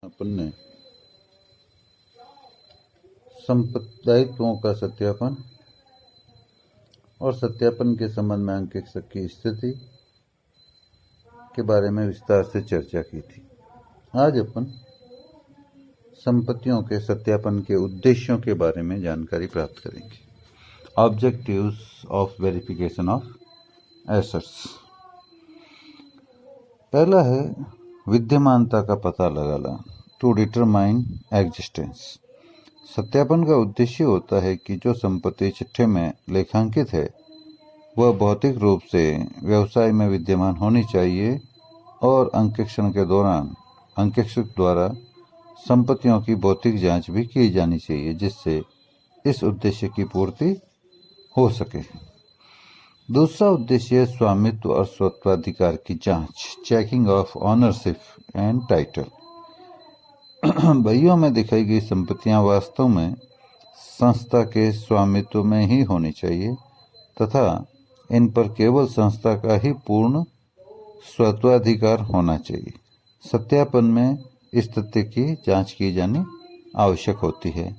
अपन ने दायित्वों का सत्यापन और सत्यापन के संबंध में अंकेक्षक की स्थिति के बारे में विस्तार से चर्चा की थी। आज अपन संपत्तियों के सत्यापन के उद्देश्यों के बारे में जानकारी प्राप्त करेंगे। Objectives of verification of assets. पहला है विद्यमानता का पता लगाना, टू डिटरमाइन एग्जिस्टेंस। सत्यापन का उद्देश्य होता है कि जो संपत्ति चिट्ठे में लेखांकित है वह भौतिक रूप से व्यवसाय में विद्यमान होनी चाहिए और अंकेक्षण के दौरान अंकेक्षक द्वारा संपत्तियों की भौतिक जांच भी की जानी चाहिए, जिससे इस उद्देश्य की पूर्ति हो सके। दूसरा उद्देश्य है स्वामित्व और स्वत्वाधिकार की जांच, checking of ownership and title. बहियों में दिखाई गई संपत्तियां वास्तव में संस्था के स्वामित्व में ही होनी चाहिए तथा इन पर केवल संस्था का ही पूर्ण स्वत्वाधिकार होना चाहिए। सत्यापन में इस तथ्य की जांच की जानी आवश्यक होती है।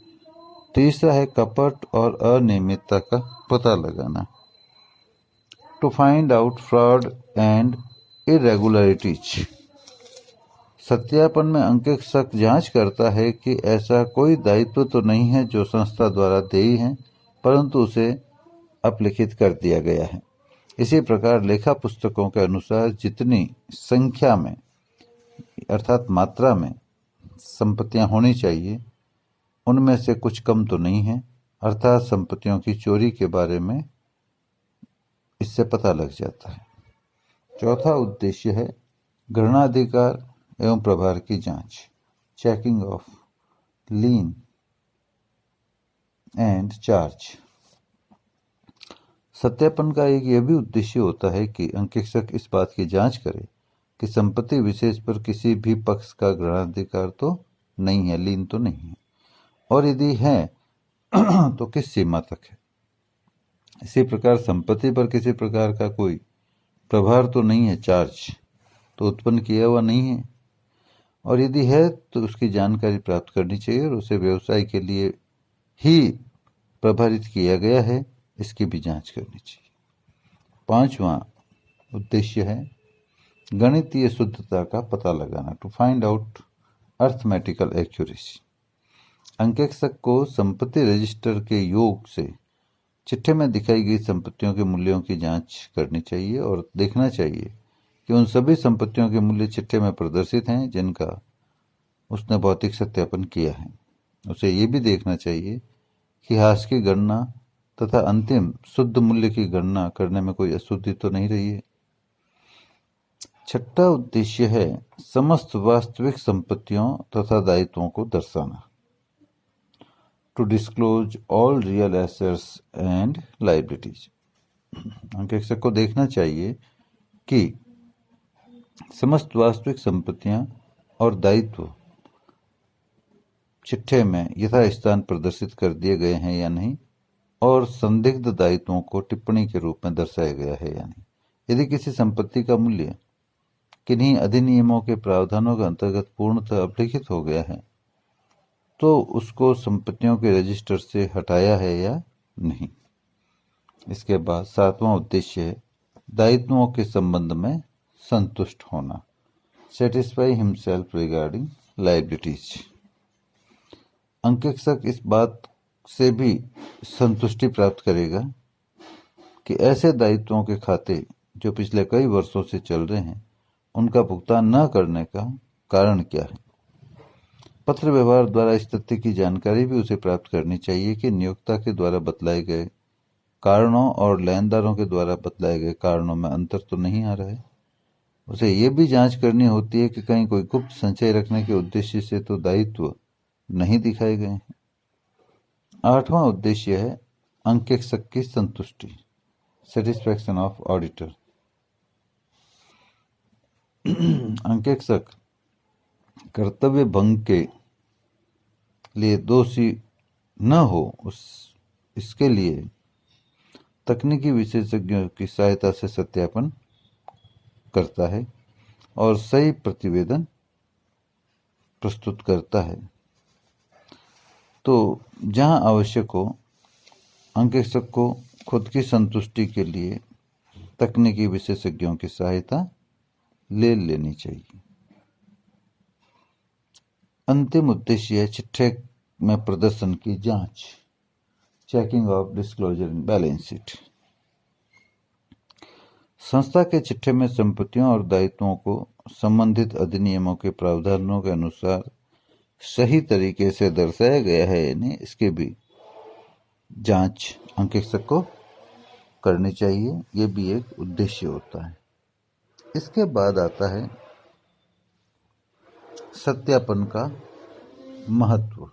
तीसरा है कपट और अनियमितता का पता लगाना, to find out fraud and irregularities. सत्यापन में अंकेक्षक जांच करता है कि ऐसा कोई दायित्व तो नहीं है जो संस्था द्वारा देयी है परंतु उसे अपलिखित कर दिया गया है। इसी प्रकार लेखा पुस्तकों के अनुसार जितनी संख्या में अर्थात मात्रा में संपत्तियां होनी चाहिए उनमें से कुछ कम तो नहीं है, अर्थात संपत्तियों की चोरी के बारे में इससे पता लग जाता है। चौथा उद्देश्य है ग्रहणाधिकार एवं प्रभार की जांच, checking of lean and charge. सत्यापन का एक यह भी उद्देश्य होता है कि अंकेक्षक इस बात की जांच करे कि संपत्ति विशेष पर किसी भी पक्ष का ग्रहणाधिकार तो नहीं है, लीन तो नहीं है, और यदि है तो किस सीमा तक है। इसी प्रकार संपत्ति पर किसी प्रकार का कोई प्रभार तो नहीं है, चार्ज तो उत्पन्न किया हुआ नहीं है, और यदि है तो उसकी जानकारी प्राप्त करनी चाहिए और उसे व्यवसाय के लिए ही प्रभारित किया गया है, इसकी भी जांच करनी चाहिए। पांचवा उद्देश्य है गणितीय शुद्धता का पता लगाना, to find out arithmetical accuracy. अंकेक्षक को संपत्ति रजिस्टर के योग से चिट्ठे में दिखाई गई संपत्तियों के मूल्यों की जांच करनी चाहिए और देखना चाहिए कि उन सभी संपत्तियों के मूल्य चिट्ठे में प्रदर्शित हैं जिनका उसने भौतिक सत्यापन किया है। उसे ये भी देखना चाहिए कि हाश की गणना तथा अंतिम शुद्ध मूल्य की गणना करने में कोई अशुद्धि तो नहीं रही है। छठा उद्देश्य है समस्त वास्तविक संपत्तियों तथा दायित्वों को दर्शाना, to disclose all real assets and liabilities. अंकेक्षक को देखना चाहिए कि समस्त वास्तविक संपत्तियां और दायित्व चिट्ठे में यथास्थान प्रदर्शित कर दिए गए हैं या नहीं, और संदिग्ध दायित्वों को टिप्पणी के रूप में दर्शाया गया है या नहीं। यदि किसी संपत्ति का मूल्य किन्हीं अधिनियमों के प्रावधानों के अंतर्गत पूर्णतः अपलिखित हो गया है तो उसको संपत्तियों के रजिस्टर से हटाया है या नहीं। इसके बाद सातवां उद्देश्य है दायित्वों के संबंध में संतुष्ट होना, सेटिस्फाई हिमसेल्फ रिगार्डिंग लायबिलिटीज। अंकेक्षक इस बात से भी संतुष्टि प्राप्त करेगा कि ऐसे दायित्वों के खाते जो पिछले कई वर्षों से चल रहे हैं उनका भुगतान न करने का कारण क्या है। पत्र व्यवहार द्वारा इस तथ्य की जानकारी भी उसे प्राप्त करनी चाहिए कि नियोक्ता के द्वारा बतलाए गए कारणों और लेनदारों के द्वारा बतलाए गए कारणों में अंतर तो नहीं आ रहा है। उसे ये भी जांच करनी होती है कि कहीं कोई गुप्त संचय रखने के उद्देश्य से तो दायित्व नहीं दिखाए गए हैं। आठवां उद्देश्य है अंकेक्षक की संतुष्टि, सेटिस्फैक्शन ऑफ ऑडिटर। अंकेक्षक कर्तव्य भंग के लिए दोषी न हो इसके लिए तकनीकी विशेषज्ञों की सहायता से सत्यापन करता है और सही प्रतिवेदन प्रस्तुत करता है। तो जहां आवश्यक हो अंकेक्षक को खुद की संतुष्टि के लिए तकनीकी विशेषज्ञों की सहायता ले लेनी चाहिए। अंतिम उद्देश्य है चिट्ठे में प्रदर्शन की जांच, checking of disclosure in balance sheet. संस्था के चिट्ठे में संपत्तियों और दायित्वों को संबंधित अधिनियमों के प्रावधानों के अनुसार सही तरीके से दर्शाया गया है यानी इसके भी जांच अंकेक्षक को करनी चाहिए। ये भी एक उद्देश्य होता है। इसके बाद आता है सत्यापन का महत्व,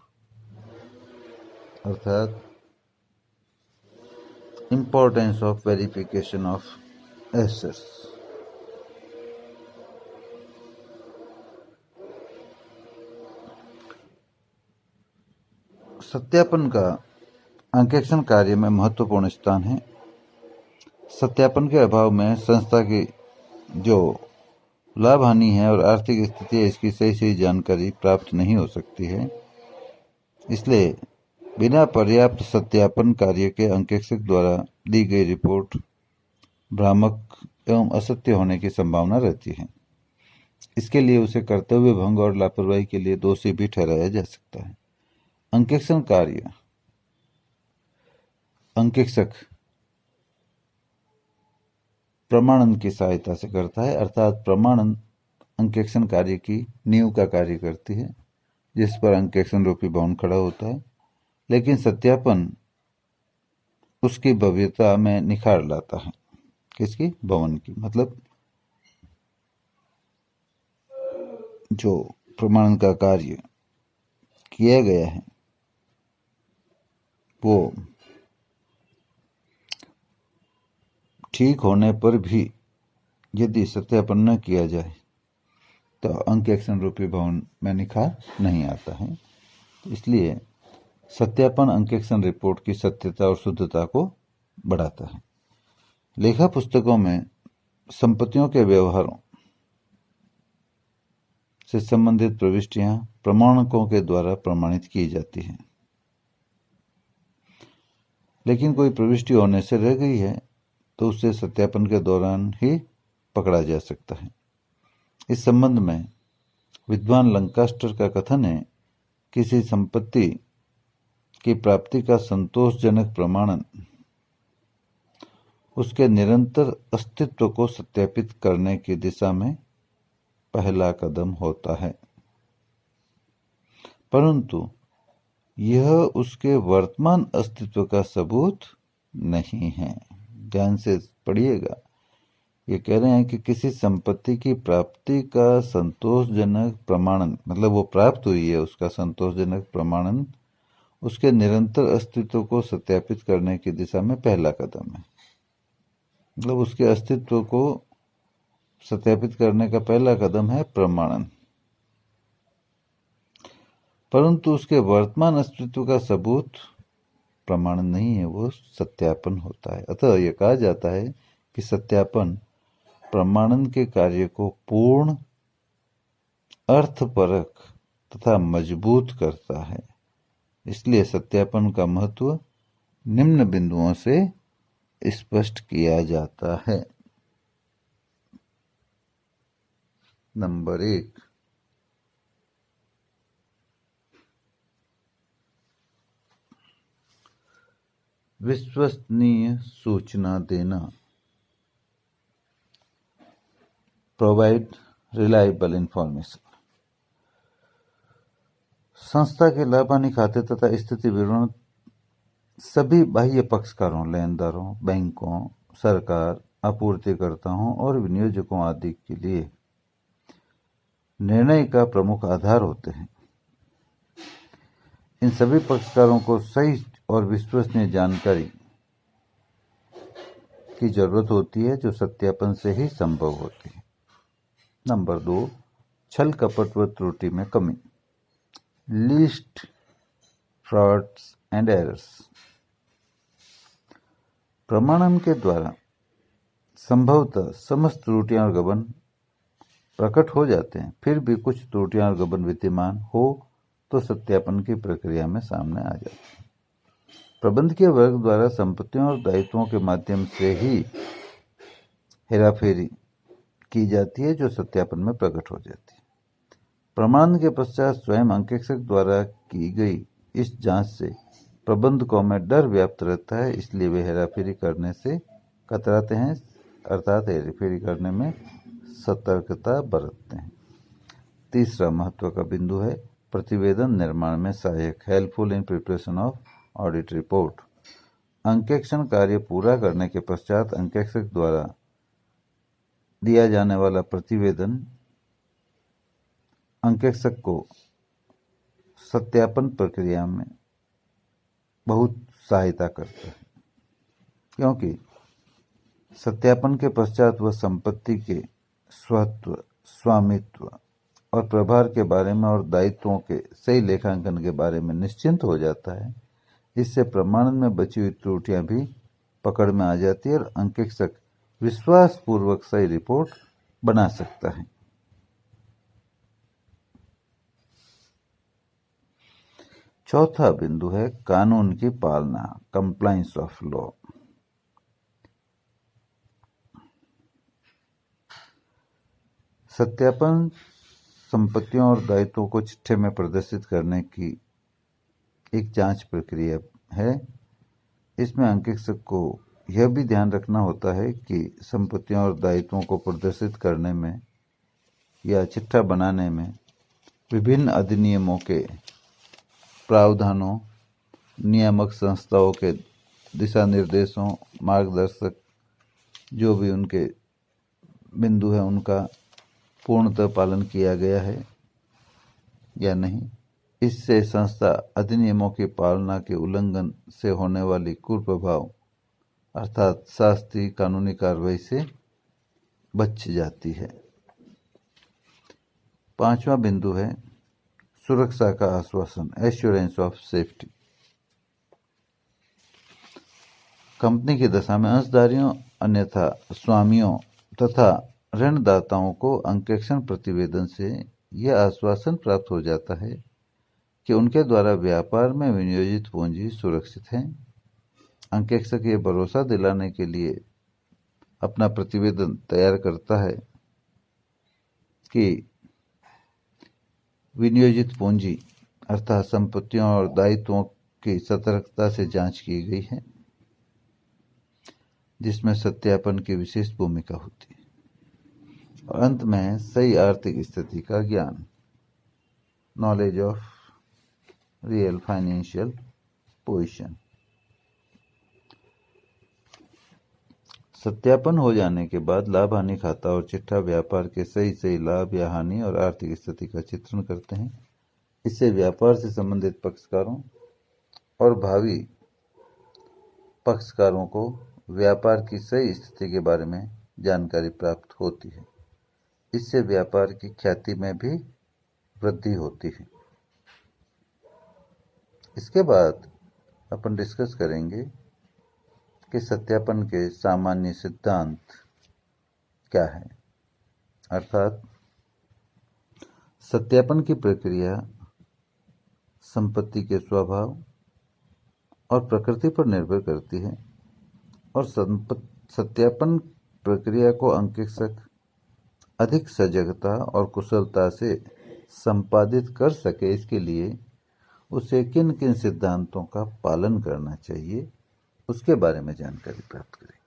अर्थात importance of verification of assets. सत्यापन का अंकेक्षण कार्य में महत्वपूर्ण स्थान है। सत्यापन के अभाव में संस्था की जो लाभ हानि है और आर्थिक स्थिति है इसकी सही जानकारी प्राप्त नहीं हो सकती है। इसलिए बिना पर्याप्त सत्यापन कार्य के अंकेक्षक द्वारा दी गई रिपोर्ट भ्रामक एवं असत्य होने की संभावना रहती है। इसके लिए उसे कर्तव्य भंग और लापरवाही के लिए दोषी भी ठहराया जा सकता है। अंकेक्षण कार्य अंकेक्षक प्रमाणन की सहायता से करता है, अर्थात प्रमाणन अंकेक्षण कार्य की नींव का कार्य करती है जिस पर अंकेक्षण रूपी भवन खड़ा होता है। लेकिन सत्यापन उसकी भव्यता में निखार लाता है। किसकी? भवन की। मतलब जो प्रमाणन का कार्य किया गया है वो ठीक होने पर भी यदि सत्यापन न किया जाए तो अंकेक्षण रूपी भवन में निखार नहीं आता है। इसलिए सत्यापन अंकेक्षण रिपोर्ट की सत्यता और शुद्धता को बढ़ाता है। लेखा पुस्तकों में संपत्तियों के व्यवहारों से संबंधित प्रविष्टियां प्रमाणकों के द्वारा प्रमाणित की जाती हैं। लेकिन कोई प्रविष्टि होने से रह गई है तो उसे सत्यापन के दौरान ही पकड़ा जा सकता है। इस संबंध में विद्वान लंकास्टर का कथन है, किसी संपत्ति की प्राप्ति का संतोषजनक प्रमाणन उसके निरंतर अस्तित्व को सत्यापित करने की दिशा में पहला कदम होता है, परंतु यह उसके वर्तमान अस्तित्व का सबूत नहीं है। ध्यान से पढ़िएगा, ये कह रहे हैं कि किसी संपत्ति की प्राप्ति का संतोषजनक प्रमाणन, मतलब वो प्राप्त हुई है, उसका संतोषजनक प्रमाणन उसके निरंतर अस्तित्व को सत्यापित करने की दिशा में पहला कदम है। मतलब उसके अस्तित्व को सत्यापित करने का पहला कदम है प्रमाणन, परंतु उसके वर्तमान अस्तित्व का सबूत प्रमाणन नहीं है, वो सत्यापन होता है। अतः यह कहा जाता है कि सत्यापन प्रमाणन के कार्य को पूर्ण, अर्थपरक तथा मजबूत करता है। इसलिए सत्यापन का महत्व निम्न बिंदुओं से स्पष्ट किया जाता है। नंबर 1, विश्वसनीय सूचना देना, प्रोवाइड रिलायबल इंफॉर्मेशन। संस्था के लाभ हानि खाते तथा स्थिति विवरण सभी बाह्य पक्षकारों, लेनदारों, बैंकों, सरकार, आपूर्तिकर्ताओं और विनियोजकों आदि के लिए निर्णय का प्रमुख आधार होते हैं। इन सभी पक्षकारों को सही और विश्वसनीय जानकारी की जरूरत होती है जो सत्यापन से ही संभव होती है। नंबर 2, छल कपट व त्रुटि में कमी, लीस्ट फ्रॉड्स एंड एरर्स। प्रमाणन के द्वारा संभवतः समस्त त्रुटियां और गबन प्रकट हो जाते हैं, फिर भी कुछ त्रुटियां और गबन विद्यमान हो तो सत्यापन की प्रक्रिया में सामने आ जाती है। प्रबंधकीय वर्ग द्वारा संपत्तियों और दायित्वों के माध्यम से ही हेराफेरी की जाती है जो सत्यापन में प्रकट हो जाती है। प्रमाणन के पश्चात स्वयं अंकेक्षक द्वारा की गई इस जांच से प्रबंधकों में डर व्याप्त रहता है, इसलिए वे हेराफेरी करने से कतराते हैं, अर्थात हेराफेरी करने में सतर्कता बरतते हैं। तीसरा महत्व का बिंदु है प्रतिवेदन निर्माण में सहायक, helpful in preparation of audit report. अंकेक्षण कार्य पूरा करने के पश्चात अंकेक्षक द्वारा दिया जाने वाला प्रतिवेदन अंकेक्षक को सत्यापन प्रक्रिया में बहुत सहायता करता है, क्योंकि सत्यापन के पश्चात वह संपत्ति के स्वत्व, स्वामित्व और प्रभार के बारे में और दायित्वों के सही लेखांकन के बारे में निश्चिंत हो जाता है। इससे प्रमाणन में बची हुई त्रुटियां भी पकड़ में आ जाती है और अंकेक्षक विश्वास पूर्वक सही रिपोर्ट बना सकता है। चौथा बिंदु है कानून की पालना, कंप्लायंस ऑफ लॉ। सत्यापन संपत्तियों और दायित्वों को चिट्ठे में प्रदर्शित करने की एक जांच प्रक्रिया है। इसमें अंकेक्षक को यह भी ध्यान रखना होता है कि संपत्तियों और दायित्वों को प्रदर्शित करने में या चिट्ठा बनाने में विभिन्न अधिनियमों के प्रावधानों, नियामक संस्थाओं के दिशा निर्देशों, मार्गदर्शक जो भी उनके बिंदु है उनका पूर्णतः पालन किया गया है या नहीं। इससे संस्था अधिनियमों की पालना के उल्लंघन से होने वाली कुप्रभाव अर्थात शास्त्रीय कानूनी कार्रवाई से बच जाती है। पांचवा बिंदु है सुरक्षा का आश्वासन, एश्योरेंस ऑफ सेफ्टी। कंपनी की दशा में अंशधारियों अन्यथा स्वामियों तथा ऋणदाताओं को अंकेक्षण प्रतिवेदन से यह आश्वासन प्राप्त हो जाता है कि उनके द्वारा व्यापार में विनियोजित पूंजी सुरक्षित है। अंकेक्षक ये भरोसा दिलाने के लिए अपना प्रतिवेदन तैयार करता है कि विनियोजित पूंजी अर्थात संपत्तियों और दायित्वों की सतर्कता से जांच की गई है, जिसमें सत्यापन की विशेष भूमिका होती है। और अंत में सही आर्थिक स्थिति का ज्ञान, knowledge of real financial position. सत्यापन हो जाने के बाद लाभ हानि खाता और चिट्ठा व्यापार के सही लाभ या हानि और आर्थिक स्थिति का चित्रण करते हैं। इससे व्यापार से संबंधित पक्षकारों और भावी पक्षकारों को व्यापार की सही स्थिति के बारे में जानकारी प्राप्त होती है। इससे व्यापार की ख्याति में भी वृद्धि होती है। इसके बाद अपन डिस्कस करेंगे कि सत्यापन के सामान्य सिद्धांत क्या है, अर्थात सत्यापन की प्रक्रिया संपत्ति के स्वभाव और प्रकृति पर निर्भर करती है और सत्यापन प्रक्रिया को अंकेक्षक अधिक सजगता और कुशलता से संपादित कर सके, इसके लिए उसे किन किन सिद्धांतों का पालन करना चाहिए उसके बारे में जानकारी प्राप्त करें।